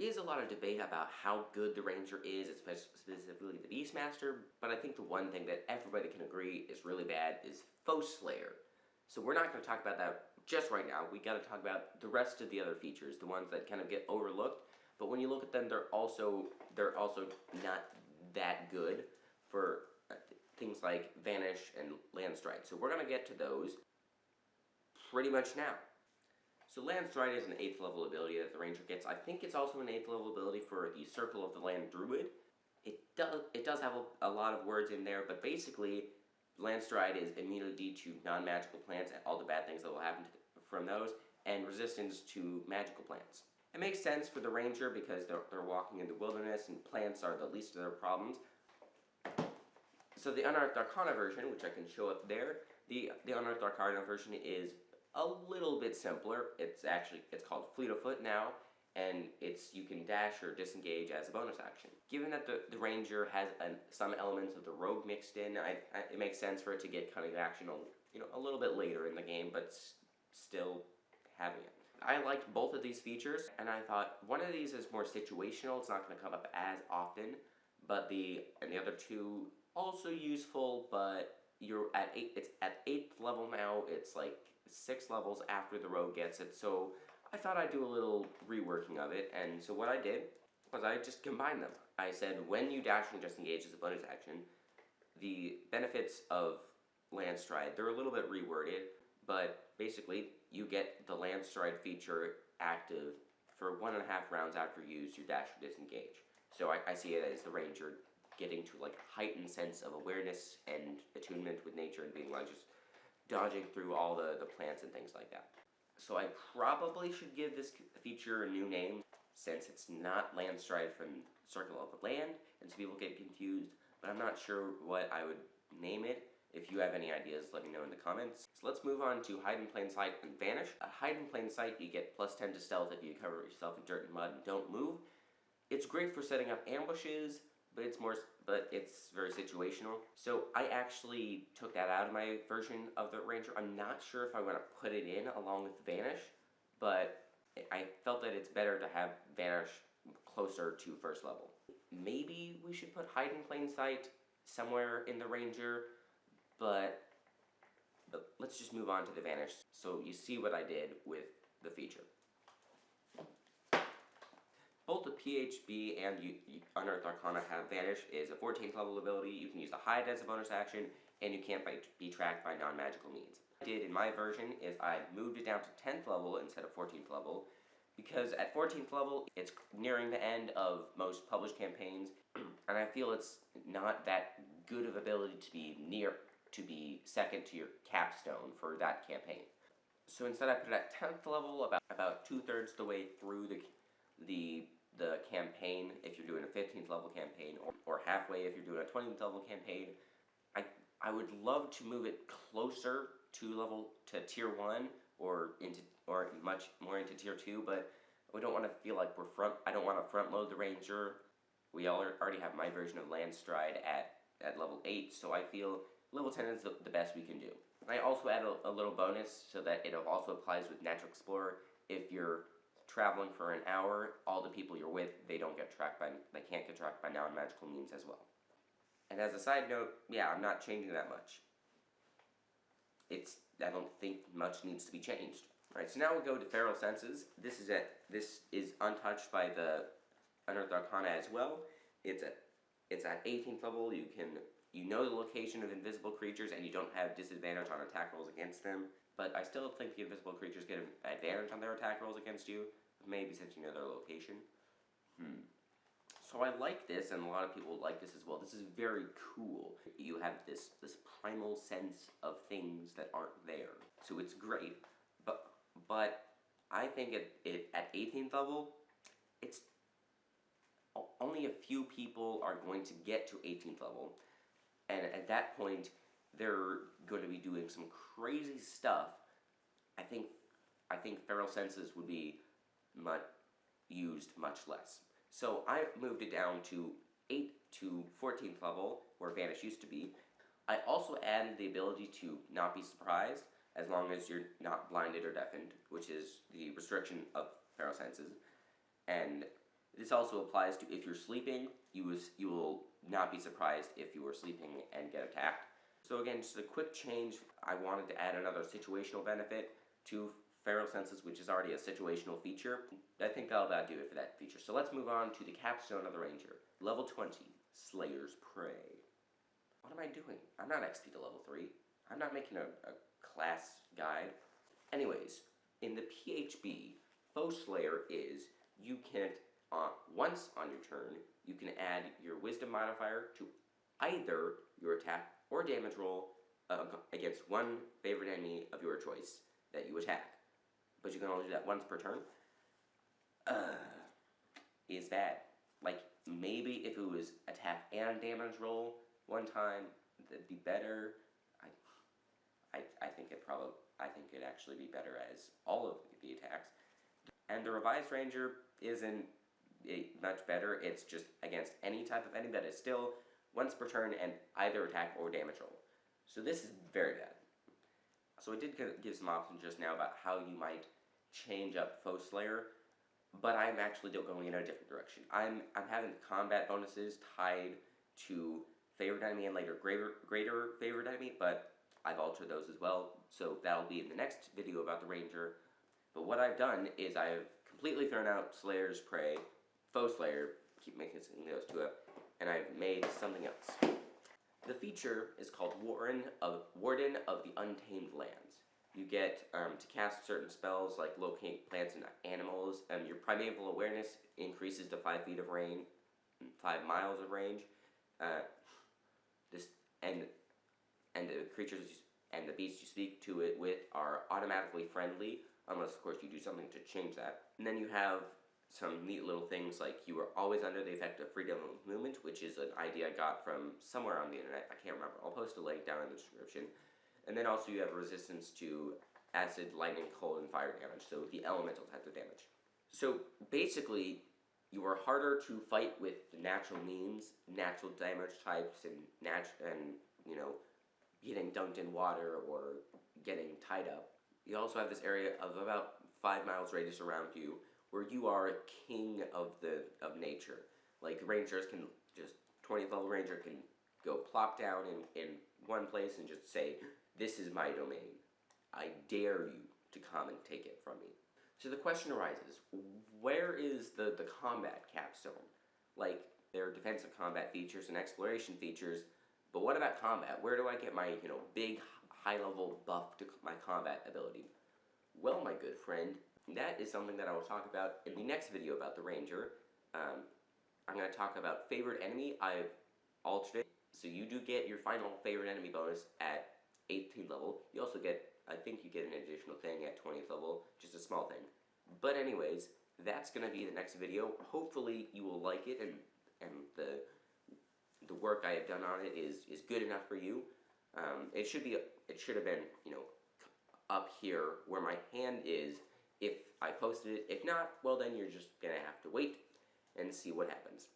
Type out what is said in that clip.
is a lot of debate about how good the Ranger is, specifically the Beastmaster, but I think the one thing that everybody can agree is really bad is Foe Slayer. So we're not going to talk about that just right now. We got to talk about the rest of the other features, the ones that kind of get overlooked. But when you look at them, they're also not that good for things like Vanish and Landstride. So we're going to get to those pretty much now. So Landstride is an 8th level ability that the Ranger gets. I think it's also an 8th level ability for the Circle of the Land Druid. It does have a lot of words in there, but basically Landstride is immunity to non-magical plants and all the bad things that will happen from those, and resistance to magical plants. It makes sense for the Ranger because they're walking in the wilderness and plants are the least of their problems. So the Unearthed Arcana version, which I can show up there, the Unearthed Arcana version is a little bit simpler. It's called Fleet of Foot now, and you can dash or disengage as a bonus action. Given that the Ranger has some elements of the Rogue mixed in, it makes sense for it to get cunning action a little bit later in the game, but still having it. I liked both of these features, and I thought one of these is more situational. It's not going to come up as often, but the other two also useful. But it's at 8th level now. It's like 6 levels after the Rogue gets it. So I thought I'd do a little reworking of it, and so what I did was I just combined them. I said when you dash and disengage as a bonus action, the benefits of Landstride, they're a little bit reworded, but basically you get the Landstride feature active for 1.5 rounds after you use your dash or disengage. So I see it as the Ranger getting to like a heightened sense of awareness and attunement with nature and being like just dodging through all the plants and things like that. So I probably should give this feature a new name, since it's not Landstride from Circle of the Land, and so people get confused, but I'm not sure what I would name it. If you have any ideas, let me know in the comments. So let's move on to Hide in Plain Sight and Vanish. Hide in Plain Sight, you get +10 to stealth if you cover yourself in dirt and mud and don't move. It's great for setting up ambushes, but it's very situational. So I actually took that out of my version of the Ranger. I'm not sure if I want to put it in along with Vanish, but I felt that it's better to have Vanish closer to 1st level. Maybe we should put Hide in Plain Sight somewhere in the Ranger, but let's just move on to the Vanish. So you see what I did with the feature. Both the PHB and Unearthed Arcana have Vanish is a 14th level ability. You can use the Hide as a bonus action, and you can't be tracked by non-magical means. What I did in my version is I moved it down to 10th level instead of 14th level, because at 14th level, it's nearing the end of most published campaigns, and I feel it's not that good of ability to be second to your Capstone for that campaign. So instead I put it at 10th level, about 2/3 the way through the campaign if you're doing a 15th level campaign, or halfway if you're doing a 20th level campaign. I would love to move it closer to tier 1 or much more into tier 2, but we don't want to feel like I don't want to front load the Ranger. We already have my version of Landstride at level 8, so I feel level 10 is the best we can do. I also add a little bonus so that it also applies with Natural Explorer. If you're traveling for an hour, all the people you're with, they can't get tracked by non-magical means as well. And as a side note, yeah, I'm not changing that much. I don't think much needs to be changed. Alright, so now we go to Feral Senses. This is untouched by the Unearthed Arcana as well. It's at 18th level. You know the location of invisible creatures, and you don't have disadvantage on attack rolls against them. But I still think the invisible creatures get an advantage on their attack rolls against you, maybe since you know their location. So I like this, and a lot of people like this as well. This is very cool. You have this primal sense of things that aren't there. So it's great, but I think at 18th level, it's only a few people are going to get to 18th level, and at that point, they're going to be doing some crazy stuff. I think Feral Senses would be used much less. So I moved it down to 8 to 14th level, where Vanish used to be. I also added the ability to not be surprised, as long as you're not blinded or deafened, which is the restriction of Feral Senses. And This also applies to if you're sleeping, you will not be surprised if you were sleeping and get attacked. So again, just a quick change. I wanted to add another situational benefit to Feral Senses, which is already a situational feature. I think that'll about do it for that feature. So let's move on to the Capstone of the Ranger. Level 20, Slayer's Prey. What am I doing? I'm not XP to level 3. I'm not making a class guide. Anyways, in the PHB, Foe Slayer is, you can, once on your turn, you can add your Wisdom modifier to either your attack or damage roll against one favorite enemy of your choice that you attack. But you can only do that once per turn. Is bad. Like, maybe if it was attack and damage roll one time, that'd be better. I think it'd actually be better as all of the attacks. And the Revised Ranger isn't much better. It's just against any type of enemy that is still once per turn and either attack or damage roll. So this is very bad. So I did give some options just now about how you might change up Foe Slayer, but I'm actually going in a different direction. I'm having combat bonuses tied to favorite enemy and later greater favorite enemy, but I've altered those as well, so that'll be in the next video about the Ranger. But what I've done is I've completely thrown out Slayer's Prey, Foe Slayer, keep making those two up, and I've made something else. The feature is called Warden of the Untamed Lands. You get to cast certain spells like locate plants and animals, and your primeval awareness increases to 5 feet of range, 5 miles of range. And the creatures and the beasts you speak to it with are automatically friendly, unless of course you do something to change that. And then you have some neat little things like you are always under the effect of freedom of movement, which is an idea I got from somewhere on the internet. I can't remember. I'll post a link down in the description. And then also you have resistance to acid, lightning, cold, and fire damage, so the elemental type of damage. So basically, you are harder to fight with the natural means, natural damage types, and getting dunked in water or getting tied up. You also have this area of about 5 miles radius around you where you are a king of nature. Like rangers can 20th level ranger can go plop down in one place and just say, "This is my domain. I dare you to come and take it from me." So the question arises, where is the combat capstone? Like, there are defensive combat features and exploration features, but what about combat? Where do I get my, big, high-level buff to my combat ability? Well, my good friend, that is something that I will talk about in the next video about the Ranger. I'm going to talk about favorite enemy. I've altered it, so you do get your final favorite enemy bonus at 18th level. You also get, I think you get an additional thing at 20th level, just a small thing. But anyways, that's going to be the next video. Hopefully you will like it, and the work I have done on it is good enough for you. It should have been, up here where my hand is if I posted it. If not, well then you're just going to have to wait and see what happens.